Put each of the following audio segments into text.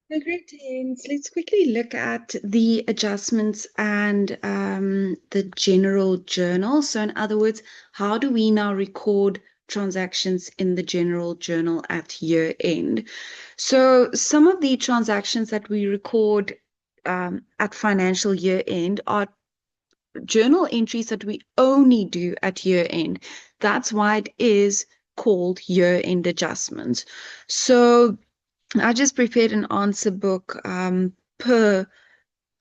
Greetings. Let's quickly look at the adjustments and the general journal. So, in other words, how do we now record transactions in the general journal at year end? So, some of the transactions that we record at financial year end are journal entries that we only do at year end. That's why it is called year end adjustments. So, I just prepared an answer book per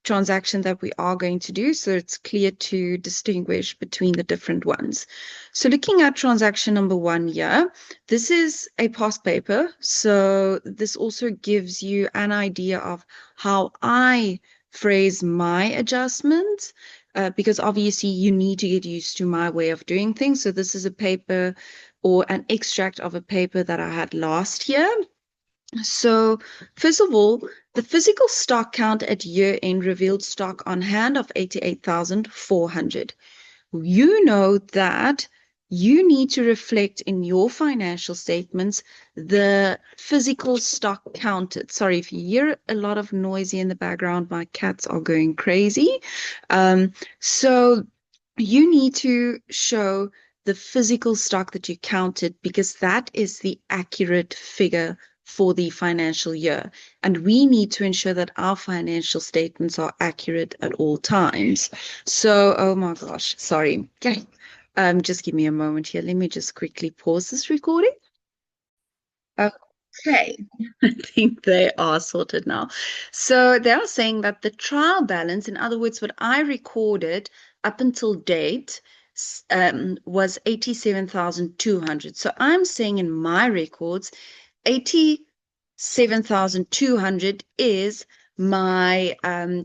transaction that we are going to do, so it's clear to distinguish between the different ones. So looking at transaction number one here, this is a past paper, so this also gives you an idea of how I phrase my adjustments, because obviously you need to get used to my way of doing things. So this is a paper or an extract of a paper that I had last year. So, first of all, the physical stock count at year end revealed stock on hand of 88,400. You know that you need to reflect in your financial statements the physical stock counted. Sorry if you hear a lot of noisy in the background, my cats are going crazy. So, you need to show the physical stock that you counted because that is the accurate figure for the financial year. And we need to ensure that our financial statements are accurate at all times. So, oh my gosh, sorry. Okay. Just give me a moment here. Let me just quickly pause this recording. Okay. I think they are sorted now. So they are saying that the trial balance, in other words, what I recorded up until date, was 87,200. So I'm saying in my records, 87,200 is my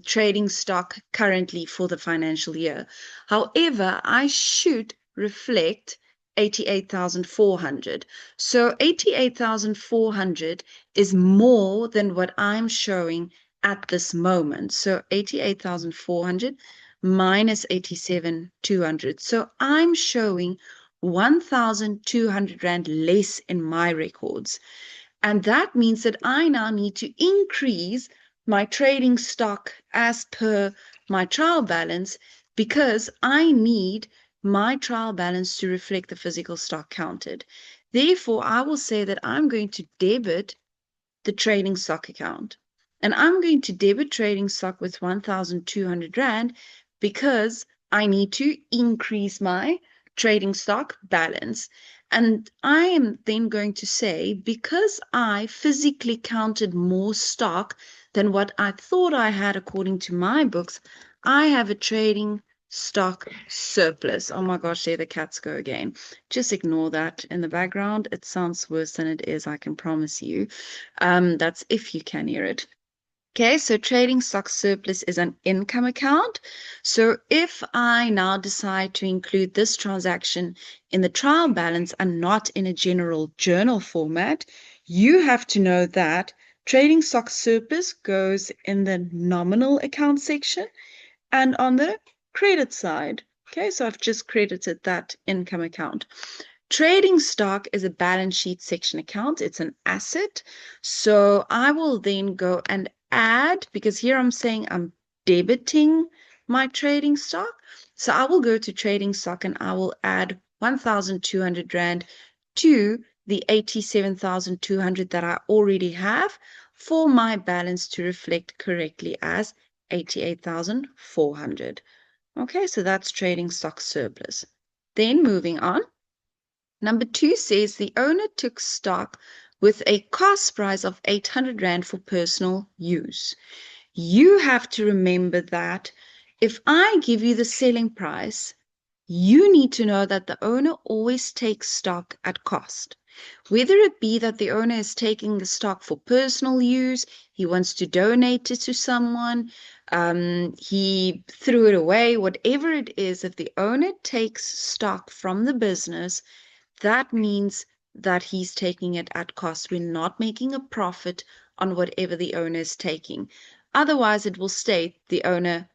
trading stock currently for the financial year. However, I should reflect 88,400. So 88,400 is more than what I'm showing at this moment. So 88,400 minus 87,200. So I'm showing 1,200 Rand less in my records. And that means that I now need to increase my trading stock as per my trial balance because I need my trial balance to reflect the physical stock counted. Therefore, I will say that I'm going to debit the trading stock account. And I'm going to debit trading stock with 1,200 Rand because I need to increase my trading stock balance. And I am then going to say, because I physically counted more stock than what I thought I had according to my books, I have a trading stock surplus. Oh my gosh, there the cats go again. Just ignore that in the background. It sounds worse than it is, I can promise you. That's if you can hear it. Okay, so trading stock surplus is an income account. So if I now decide to include this transaction in the trial balance and not in a general journal format, you have to know that trading stock surplus goes in the nominal account section and on the credit side. Okay, so I've just credited that income account. Trading stock is a balance sheet section account. It's an asset. So I will then go and add, because here I'm saying I'm debiting my trading stock. So I will go to trading stock and I will add 1,200 Rand to the 87,200 that I already have for my balance to reflect correctly as 88,400. Okay, so that's trading stock surplus. Then moving on. Number two says the owner took stock with a cost price of 800 Rand for personal use. You have to remember that if I give you the selling price, you need to know that the owner always takes stock at cost. Whether it be that the owner is taking the stock for personal use, he wants to donate it to someone, he threw it away, whatever it is, if the owner takes stock from the business, that means that he's taking it at cost. We're not making a profit on whatever the owner is taking. Otherwise, it will state the owner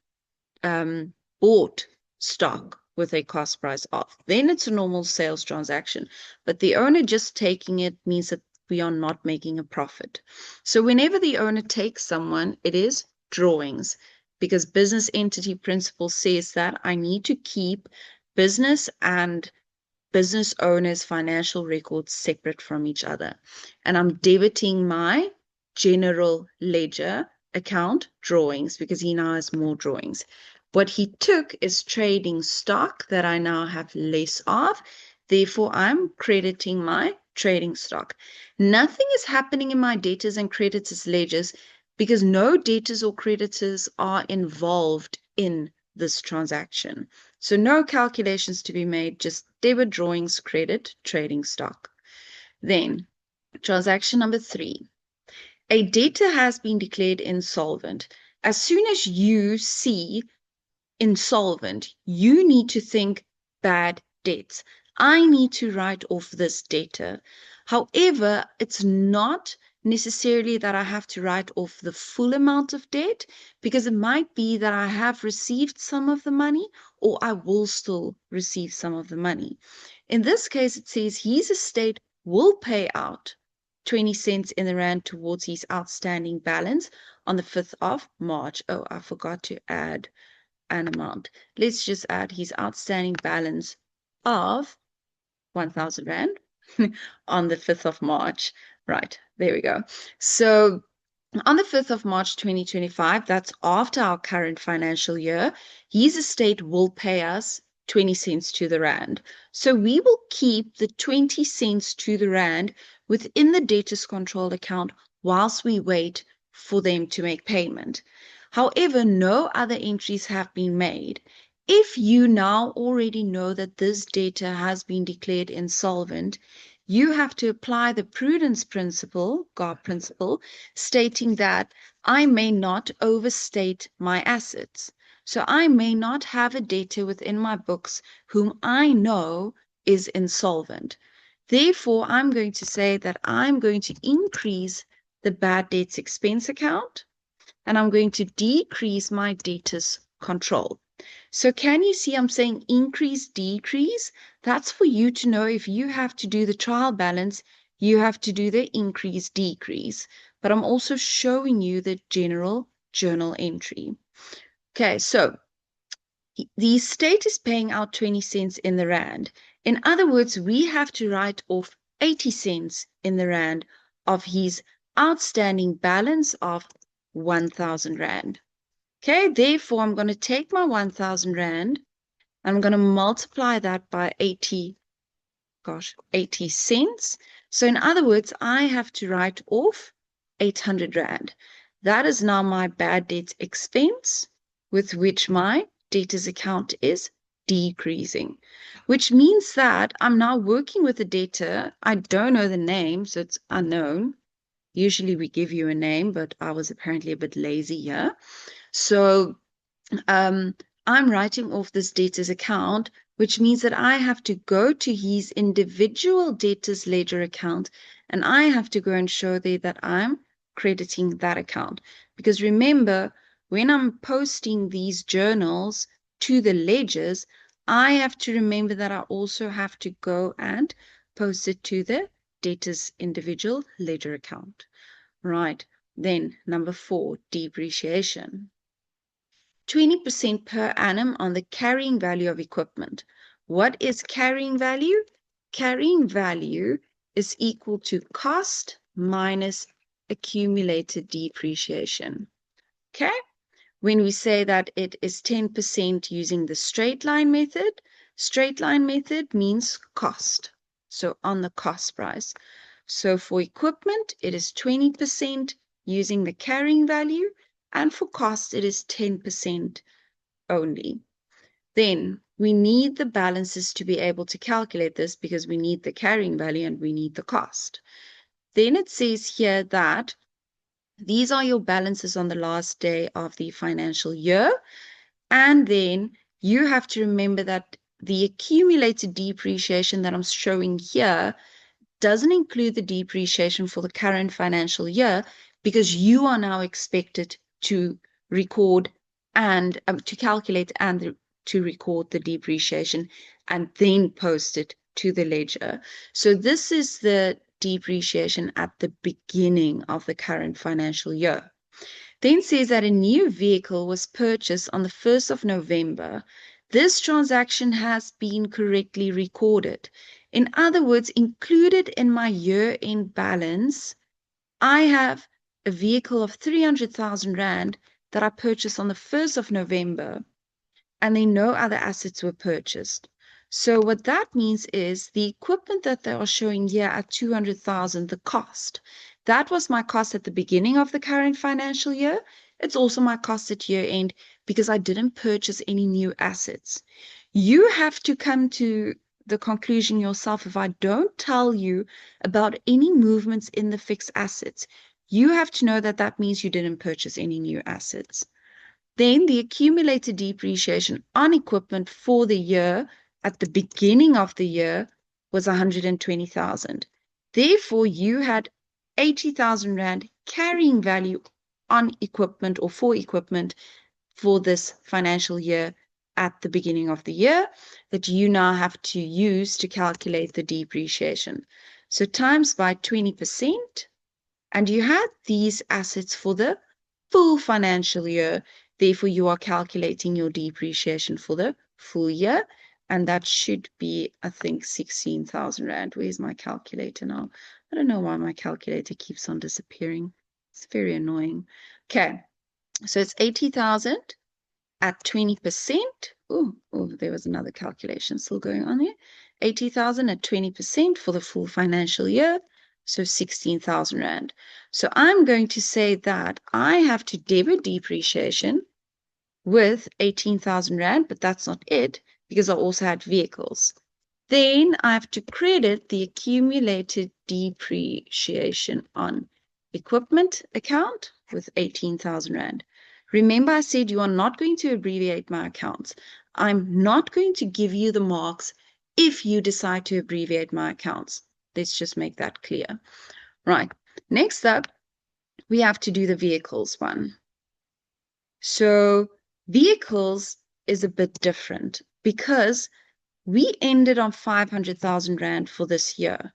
bought stock with a cost price off. Then it's a normal sales transaction. But the owner just taking it means that we are not making a profit. So whenever the owner takes someone, it is drawings, because business entity principle says that I need to keep business and business owners' financial records separate from each other. And I'm debiting my general ledger account drawings because he now has more drawings. What he took is trading stock that I now have less of. Therefore, I'm crediting my trading stock. Nothing is happening in my debtors and creditors ledgers because no debtors or creditors are involved in this transaction. So no calculations to be made, just debit drawings, credit, trading stock. Then, transaction number 3. A debtor has been declared insolvent. As soon as you see insolvent, you need to think bad debts. I need to write off this debtor. However, it's not necessarily that I have to write off the full amount of debt, because it might be that I have received some of the money or I will still receive some of the money. In this case, it says his estate will pay out 20 cents in the rand towards his outstanding balance on the 5th of March. Oh, I forgot to add an amount. Let's just add his outstanding balance of 1,000 Rand on the 5th of March. Right, there we go. So on the 5th of March 2025, that's after our current financial year, his estate will pay us 20 cents to the rand. So we will keep the 20 cents to the rand within the debtors controlled account whilst we wait for them to make payment. However, no other entries have been made. If you now already know that this debtor has been declared insolvent, you have to apply the prudence principle, GARP principle, stating that I may not overstate my assets. So I may not have a debtor within my books whom I know is insolvent. Therefore, I'm going to say that I'm going to increase the bad debts expense account, and I'm going to decrease my debtors control. So can you see I'm saying increase, decrease? That's for you to know if you have to do the trial balance, you have to do the increase, decrease. But I'm also showing you the general journal entry. Okay, so the estate is paying out 20 cents in the rand. In other words, we have to write off 80 cents in the rand of his outstanding balance of 1,000 Rand. Okay, therefore, I'm going to take my 1,000 Rand, and I'm going to multiply that by 80 cents. So in other words, I have to write off 800 Rand. That is now my bad debt expense, with which my debtors account is decreasing, which means that I'm now working with a debtor. I don't know the name, so it's unknown. Usually we give you a name, but I was apparently a bit lazy here. So I'm writing off this debtor's account, which means that I have to go to his individual debtor's ledger account, and I have to go and show there that I'm crediting that account. Because remember, when I'm posting these journals to the ledgers, I have to remember that I also have to go and post it to the debtor's individual ledger account. Right, then number 4, depreciation. 20% per annum on the carrying value of equipment. What is carrying value? Carrying value is equal to cost minus accumulated depreciation. Okay? When we say that it is 10% using the straight line method means cost. So on the cost price. So for equipment, it is 20% using the carrying value, and for cost, it is 10% only. Then we need the balances to be able to calculate this because we need the carrying value and we need the cost. Then it says here that these are your balances on the last day of the financial year. And then you have to remember that the accumulated depreciation that I'm showing here doesn't include the depreciation for the current financial year, because you are now expected to record and to calculate and to record the depreciation and then post it to the ledger. So this is the depreciation at the beginning of the current financial year. Then says that a new vehicle was purchased on the 1st of November. This transaction has been correctly recorded. In other words, included in my year-end balance, I have a vehicle of 300,000 Rand that I purchased on the 1st of November, and then no other assets were purchased. So what that means is the equipment that they are showing here at 200,000, the cost, that was my cost at the beginning of the current financial year. It's also my cost at year end because I didn't purchase any new assets. You have to come to the conclusion yourself. If I don't tell you about any movements in the fixed assets, you have to know that that means you didn't purchase any new assets. Then the accumulated depreciation on equipment for the year at the beginning of the year was 120,000. Therefore, you had 80,000 Rand carrying value on equipment or for equipment for this financial year at the beginning of the year that you now have to use to calculate the depreciation. So times by 20%, and you had these assets for the full financial year. Therefore, you are calculating your depreciation for the full year, and that should be, I think, 16,000 Rand. Where's my calculator now? I don't know why my calculator keeps on disappearing. It's very annoying. Okay, so it's 80,000 at 20%. Oh, there was another calculation still going on there. 80,000 at 20% for the full financial year. So 16,000 Rand. So I'm going to say that I have to debit depreciation with 18,000 Rand, but that's not it because I also had vehicles. Then I have to credit the accumulated depreciation on equipment account with 18,000 Rand. Remember, I said you are not going to abbreviate my accounts. I'm not going to give you the marks if you decide to abbreviate my accounts. Let's just make that clear. Right. Next up, we have to do the vehicles one. So vehicles is a bit different because we ended on 500,000 Rand for this year.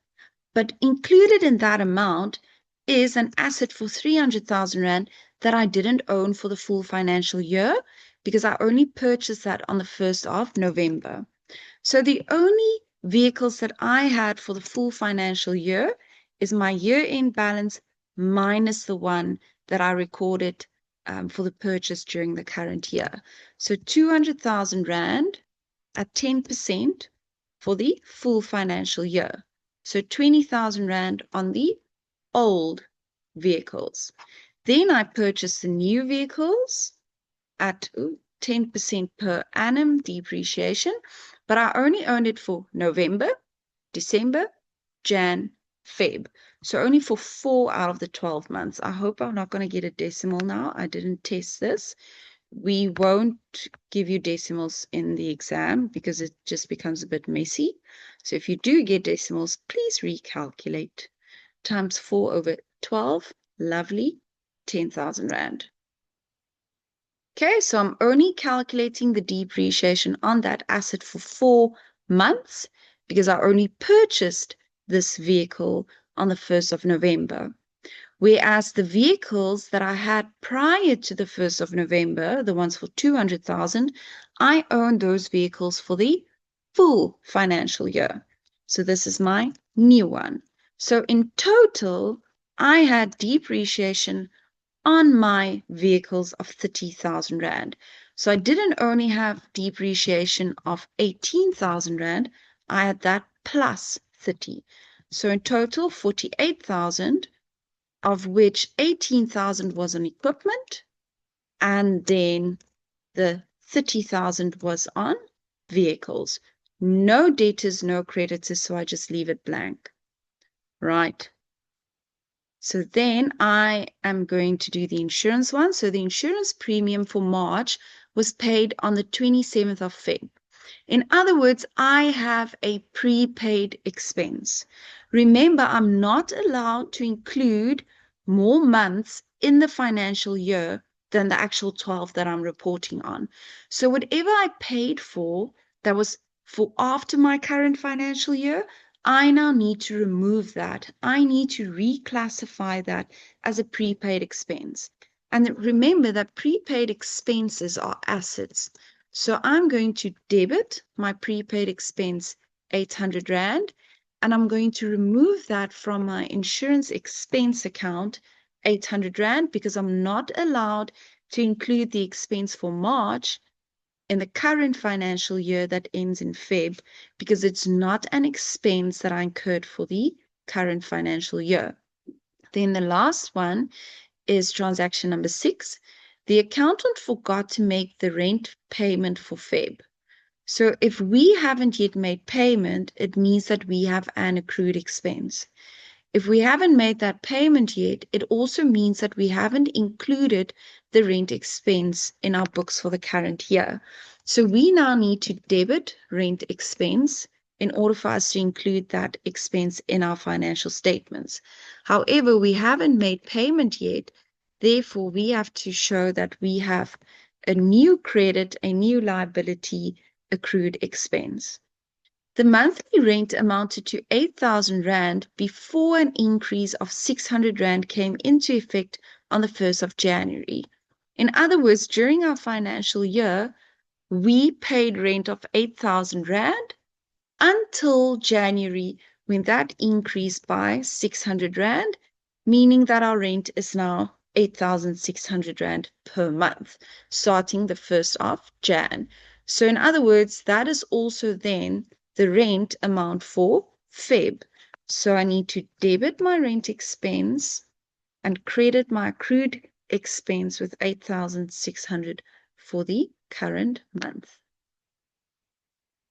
But included in that amount is an asset for 300,000 Rand that I didn't own for the full financial year because I only purchased that on the 1st of November. So the only vehicles that I had for the full financial year is my year-end balance minus the one that I recorded for the purchase during the current year. So 200,000 Rand at 10% for the full financial year. So 20,000 Rand on the old vehicles. Then I purchased the new vehicles at 10% per annum depreciation, but I only owned it for November, December, Jan, Feb. So only for 4 out of the 12 months. I hope I'm not going to get a decimal now. I didn't test this. We won't give you decimals in the exam because it just becomes a bit messy. So if you do get decimals, please recalculate. Times 4 over 12, lovely, 10,000 Rand. Okay, so I'm only calculating the depreciation on that asset for 4 months because I only purchased this vehicle on the 1st of November. Whereas the vehicles that I had prior to the 1st of November, the ones for 200,000, I owned those vehicles for the full financial year. So this is my new one. So in total, I had depreciation on my vehicles of 30,000 Rand. So I didn't only have depreciation of 18,000 Rand, I had that plus 30. So in total, 48,000, of which 18,000 was on equipment, and then the 30,000 was on vehicles. No debtors, no creditors, so I just leave it blank. Right. So then I am going to do the insurance one. So the insurance premium for March was paid on the 27th of Feb. In other words, I have a prepaid expense. Remember, I'm not allowed to include more months in the financial year than the actual 12 that I'm reporting on. So whatever I paid for that was for after my current financial year, I now need to remove that. I need to reclassify that as a prepaid expense. And remember that prepaid expenses are assets. So I'm going to debit my prepaid expense 800 Rand, and I'm going to remove that from my insurance expense account 800 Rand because I'm not allowed to include the expense for March in the current financial year that ends in Feb because it's not an expense that I incurred for the current financial year. Then the last one is transaction number 6. The accountant forgot to make the rent payment for Feb. So if we haven't yet made payment, it means that we have an accrued expense. If we haven't made that payment yet, it also means that we haven't included the rent expense in our books for the current year. So we now need to debit rent expense in order for us to include that expense in our financial statements. However, we haven't made payment yet. Therefore, we have to show that we have a new credit, a new liability, accrued expense. The monthly rent amounted to 8,000 Rand before an increase of 600 Rand came into effect on the 1st of January. In other words, during our financial year, we paid rent of 8,000 Rand until January when that increased by 600 Rand, meaning that our rent is now 8,600 Rand per month, starting the 1st of Jan. So in other words, that is also then the rent amount for Feb. So I need to debit my rent expense and credit my accrued expense with 8,600 for the current month.